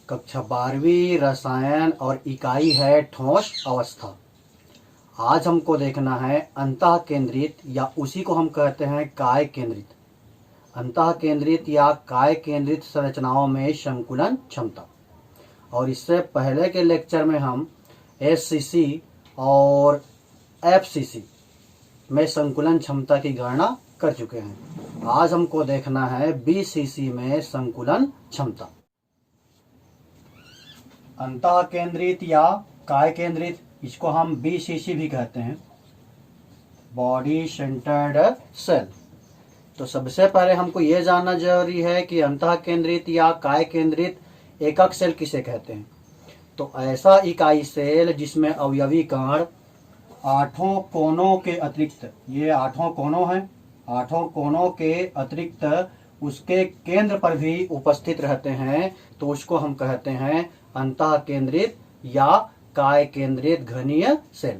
कक्षा 12वीं रसायन और इकाई है ठोस अवस्था। आज हमको देखना है अंतः केंद्रित या उसी को हम कहते हैं काय केंद्रित, अंतः केंद्रित या काय केंद्रित संरचनाओं में संकुलन क्षमता। और इससे पहले के लेक्चर में हम एससीसी और एफसीसी में संकुलन क्षमता की गणना कर चुके हैं। आज हमको देखना है बीसीसी में संकुलन क्षमता। अंतः केंद्रित या काय केंद्रित, इसको हम बीसीसी भी कहते हैं, बॉडी सेंटर्ड सेल। तो सबसे पहले हमको ये जानना जरूरी है कि अंतः केंद्रित या काय केंद्रित एकक सेल किसे कहते हैं। तो ऐसा इकाई सेल जिसमें अवयवी कण आठों कोनों के अतिरिक्त, ये आठों कोनों हैं, आठों कोनों के अतिरिक्त उसके केंद्र पर भी उपस्थित रहते हैं, तो उसको हम कहते हैं अंतः केंद्रित या काय केंद्रित घनीय सेल।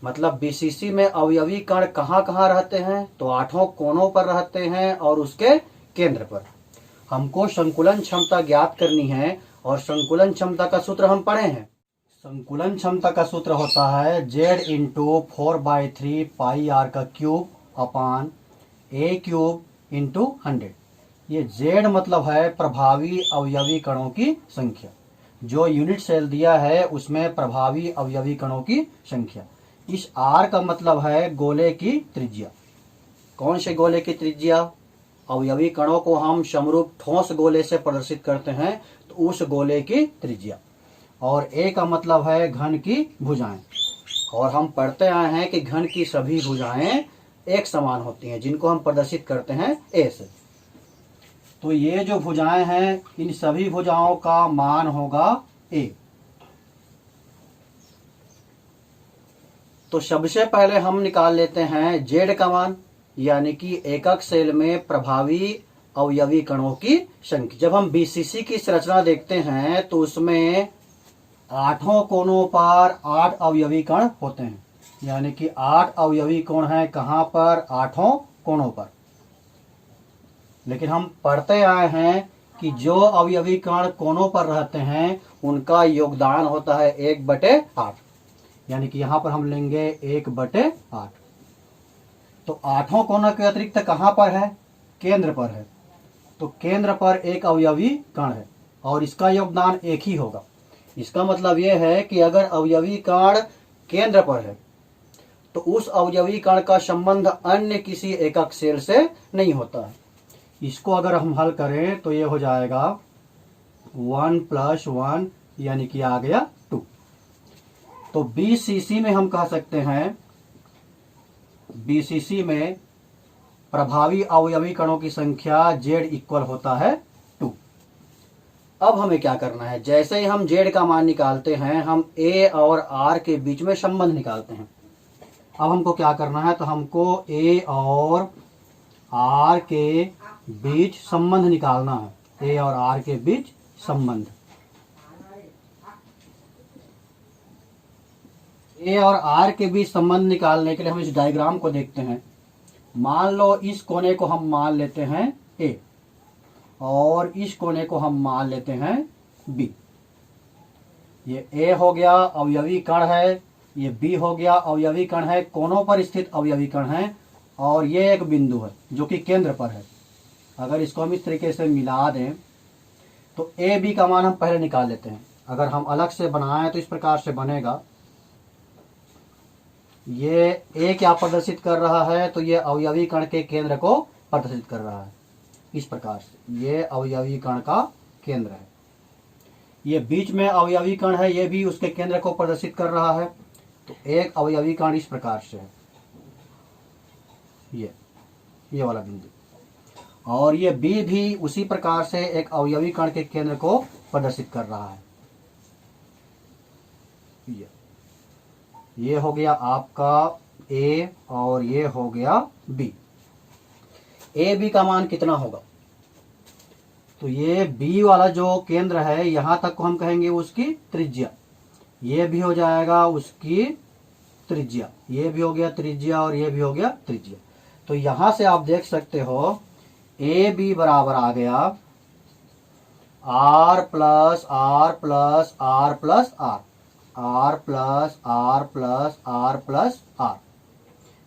मतलब बीसीसी में अवयवी कण कहाँ कहाँ रहते हैं, तो आठों कोनों पर रहते हैं और उसके केंद्र पर। हमको संकुलन क्षमता ज्ञात करनी है और संकुलन क्षमता का सूत्र हम पढ़े हैं। संकुलन क्षमता का सूत्र होता है Z इंटू 4/3 पाई आर का cube upon A cube into 100। ये Z मतलब है प्रभावी अवयवी कणों की संख्या, जो यूनिट सेल दिया है उसमें प्रभावी अवयवी कणों की संख्या। इस R का मतलब है गोले की त्रिज्या। कौन से गोले की त्रिज्या? अवयवी कणों को हम समरूप ठोस गोले से प्रदर्शित करते हैं, तो उस गोले की त्रिज्या। और A का मतलब है घन की भुजाएं। और हम पढ़ते आए हैं कि घन की सभी भुजाएं एक समान होती हैं, जिनको हम प्रदर्शित करते हैं A से। तो ये जो भुजाएं हैं, इन सभी भुजाओं का मान होगा A। तो सबसे पहले हम निकाल लेते हैं Z का मान, यानी कि एकक सेल में प्रभावी अवयवी कणों की संख्या। जब हम बीसीसी की संरचना देखते हैं तो उसमें आठों कोनों पर 8 अवयवी कण होते हैं, यानी कि 8 अवयवी कोण हैं। कहाँ पर? आठों कोनों पर। लेकिन हम पढ़ते आए हैं कि जो अवयवी कण कोनों पर रहते हैं उनका योगदान होता है 1/8, यानी कि यहाँ पर हम लेंगे 1/8। तो आठों कोनों के अतिरिक्त कहाँ पर है? केंद्र पर है। तो केंद्र पर एक अवयवी कण है और इसका योगदान 1 ही होगा। इसका मतलब यह है कि अगर अवयवी कण केंद्र पर है तो उस अवयवी कण का संबंध अन्य किसी एकक सेल से नहीं होता है। इसको अगर हम हल करें तो ये हो जाएगा 1 + 1, यानी कि आ गया 2। तो बीसीसी में हम कह सकते हैं, बीसीसी में प्रभावी अवयवी कणों की संख्या Z इक्वल होता है 2। अब हमें क्या करना है? जैसे ही हम Z का मान निकालते हैं, हम A और R के बीच में संबंध निकालते हैं। अब हमको क्या करना है? तो हमको A और R के बीच संबंध निकालना है। A और R के बीच संबंध। A और R के बीच संबंध निकालने के लिए हम इस डायग्राम को देखते हैं। मान लो इस कोने को हम मान लेते हैं A और इस कोने को हम मान लेते हैं B। ये A हो गया अवयवी कण है, ये B हो गया अवयवी कण है, कोनों पर स्थित अवयवी कण है, और ये एक बिंदु है जो कि केंद्र पर है। अगर इसको हम इस तरीके से मिला दें तो A B का मान हम पहले निकाल लेते हैं। अगर हम अलग से बनाएं तो इस प्रकार से बनेगा। ये A क्या प्रदर्शित कर रहा है? तो ये अवयवी कण के केंद्र को प्रदर्शित कर रहा है। इस प्रकार से ये अवयवी कण का केंद्र है। ये बीच में अवयवी कण है, ये भी उसके केंद्र को प्रदर्शित कर रहा है। तो एक अवयवी कण इस प्रकार से है, ये वाला बिंदु, और ये B भी उसी प्रकार से एक अवयवी कण के केंद्र को प्रदर्शित कर रहा है। ये हो गया आपका A और ये हो गया B। A B का मान कितना होगा? तो ये B वाला जो केंद्र है यहां तक को हम कहेंगे उसकी त्रिज्या। ये भी हो जाएगा उसकी त्रिज्या, ये भी हो गया त्रिज्या और ये भी हो गया त्रिज्या। तो यहां से आप देख सकते हो ए बी बराबर आ गया R plus R plus R plus R, R plus R plus R plus R,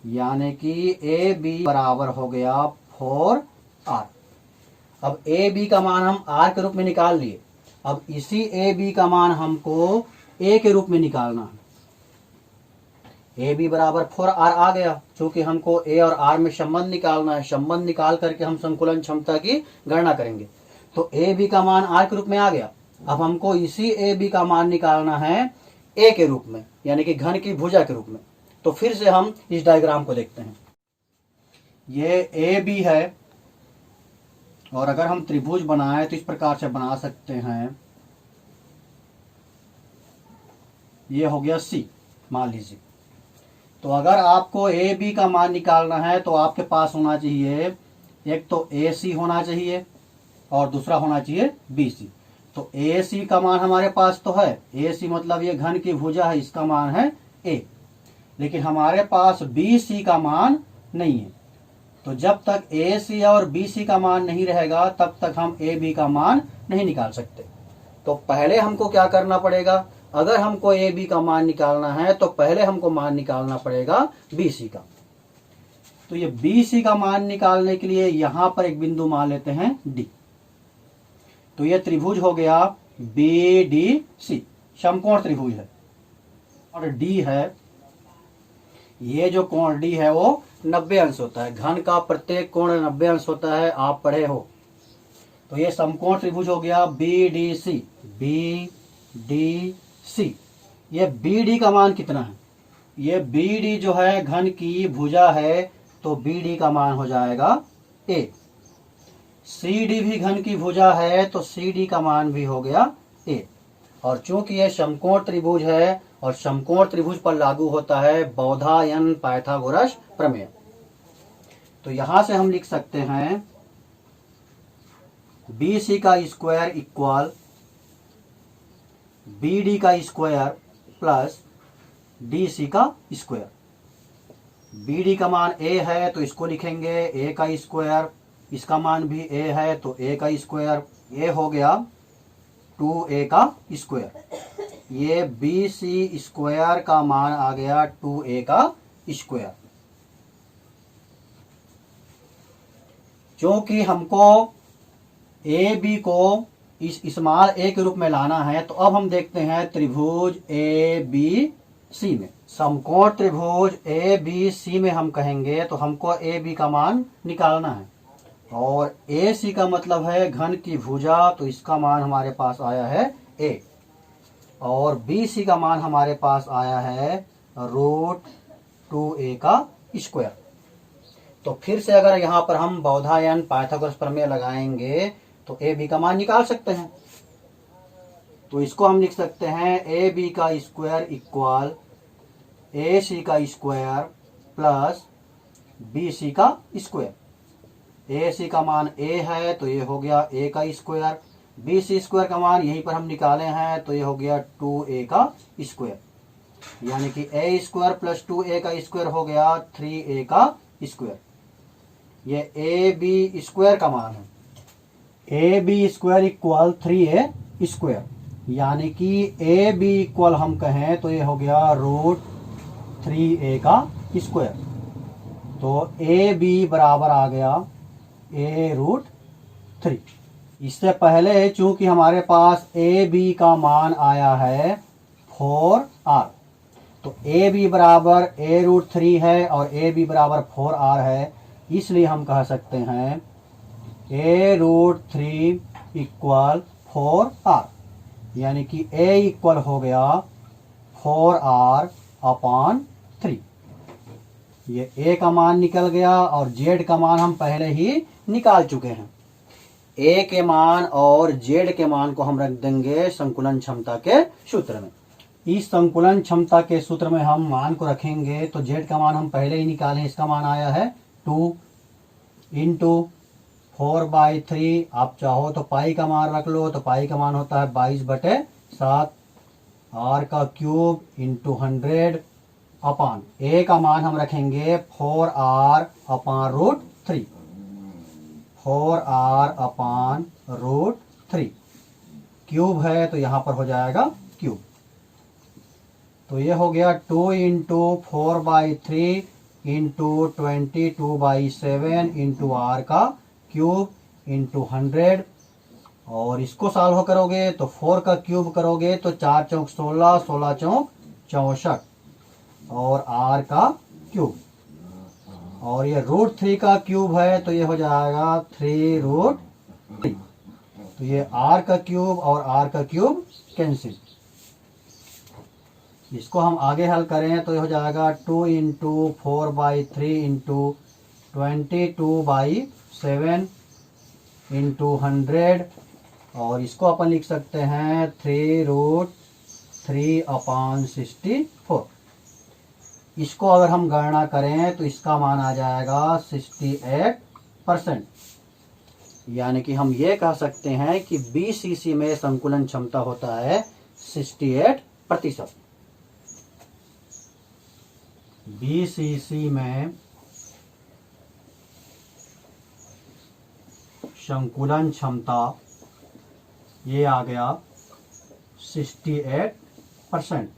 यानी कि ए बी बराबर हो गया 4r। अब ए बी का मान हम आर के रूप में निकाल लिए। अब इसी ए बी का मान हमको ए के रूप में निकालना है। ए बी बराबर 4r आ गया, क्योंकि हमको ए और आर में संबंध निकालना है। संबंध निकाल करके हम संकुलन क्षमता की गणना करेंगे। तो ए बी का मान आर के रूप में आ गया। अब हमको इसी ए बी का मान निकालना है ए के रूप में, यानी कि घन की भुजा के रूप में। तो फिर से हम इस डायग्राम को देखते हैं। ये ए बी है, और अगर हम त्रिभुज बनाए तो इस प्रकार से बना सकते हैं। ये हो गया सी, मान लीजिए। तो अगर आपको ए बी का मान निकालना है तो आपके पास होना चाहिए, एक तो ए सी होना चाहिए और दूसरा होना चाहिए बी सी। तो ए सी का मान हमारे पास तो है, ए सी मतलब ये घन की भुजा है, इसका मान है ए। लेकिन हमारे पास बी सी का मान नहीं है। तो जब तक ए सी और बी सी का मान नहीं रहेगा तब तक हम ए बी का मान नहीं निकाल सकते। तो पहले हमको क्या करना पड़ेगा, अगर हमको ए बी का मान निकालना है तो पहले हमको मान निकालना पड़ेगा बी सी का। तो ये बी सी का मान निकालने के लिए यहां पर एक बिंदु मान लेते हैं डी। तो ये त्रिभुज हो गया बी डी सी, समकोण त्रिभुज है। और डी है, ये जो कोण डी है वो 90 अंश होता है। घन का प्रत्येक कोण 90 अंश होता है, आप पढ़े हो। तो ये समकोण त्रिभुज हो गया B D C, B D C. ये बी डी का मान कितना है, ये बी डी जो है घन की भुजा है, तो बी डी का मान हो जाएगा ए। सी डी भी घन की भुजा है, तो सी डी का मान भी हो गया ए। और चूंकि यह समकोण त्रिभुज है और समकोण त्रिभुज पर लागू होता है बौधायन पाइथागोरस प्रमेय। तो यहां से हम लिख सकते हैं बी सी का स्क्वायर इक्वल बी डी का स्क्वायर प्लस डी सी का स्क्वायर। बी डी का मान ए है तो इसको लिखेंगे ए का स्क्वायर, इसका मान भी ए है तो ए का स्क्वायर। ए हो गया 2a का स्क्वायर। ये बी सी स्क्वायर का मान आ गया 2a का स्क्वायर। क्योंकि हमको ए बी को इस स्मॉल ए के रूप में लाना है, तो अब हम देखते हैं त्रिभुज ए बी सी में। समकोण त्रिभुज ए बी सी में हम कहेंगे तो हमको ए बी का मान निकालना है। और ए सी का मतलब है घन की भुजा, तो इसका मान हमारे पास आया है ए। और बी सी का मान हमारे पास आया है √2a का स्क्वायर। तो फिर से अगर यहाँ पर हम बौधायन पाइथागोरस प्रमेय लगाएंगे तो ए बी का मान निकाल सकते हैं। तो इसको हम लिख सकते हैं ए बी का स्क्वायर इक्वल ए सी का स्क्वायर प्लस बी सी का स्क्वायर। ए सी का मान ए है तो ये हो गया ए का स्क्वायर, बी सी स्क्वायर का मान यहीं पर हम निकाले हैं तो ये हो गया 2a का स्क्वायर, यानी कि ए स्क्वायर प्लस 2a का स्क्वायर हो गया 3a का स्क्वायर। ये ए बी स्क्वायर का मान है, A B square equal 3a square, यानी कि ए बी इक्वल हम कहें तो ये हो गया √3a का स्क्वायर। तो ए बी बराबर आ गया a√3। इससे पहले चूंकि हमारे पास ए बी का मान आया है 4r, तो ए बी बराबर a√3 है और ए बी बराबर 4r है, इसलिए हम कह सकते हैं a√3 इक्वल 4r, यानी कि a इक्वल हो गया 4r/3। ये a का मान निकल गया और z का मान हम पहले ही निकाल चुके हैं। a के मान और z के मान को हम रख देंगे संकुलन क्षमता के सूत्र में। इस संकुलन क्षमता के सूत्र में हम मान को रखेंगे तो z का मान हम पहले ही निकाले, इसका मान आया है 2 × 4/3। आप चाहो तो पाई का मान रख लो, तो पाई का मान होता है 22/7, r का क्यूब × 100 अपान ए का मान हम रखेंगे 4r upon root 3, 4r upon root 3। Cube है तो यहां पर हो जाएगा क्यूब। तो ये हो गया 2 इंटू 4/3 इंटू 22/7 इंटू r का क्यूब इंटू 100। और इसको सॉल्व करोगे तो 4 का क्यूब करोगे तो 4 चौक 16, 16 चौक 64 और r का क्यूब। और ये रूट 3 का क्यूब है तो ये हो जाएगा 3 रूट 3। तो ये r का क्यूब और r का क्यूब कैंसिल। इसको हम आगे हल करें तो ये हो जाएगा 2 इंटू 4/3 इंटू 22/7 इंटू 100। और इसको अपन लिख सकते हैं 3 रूट 3 अपान 64। इसको अगर हम गणना करें तो इसका मान आ जाएगा 68%। यानी कि हम ये कह सकते हैं कि BCC में संकुलन क्षमता होता है 68%। BCC में संकुलन क्षमता ये आ गया 68%।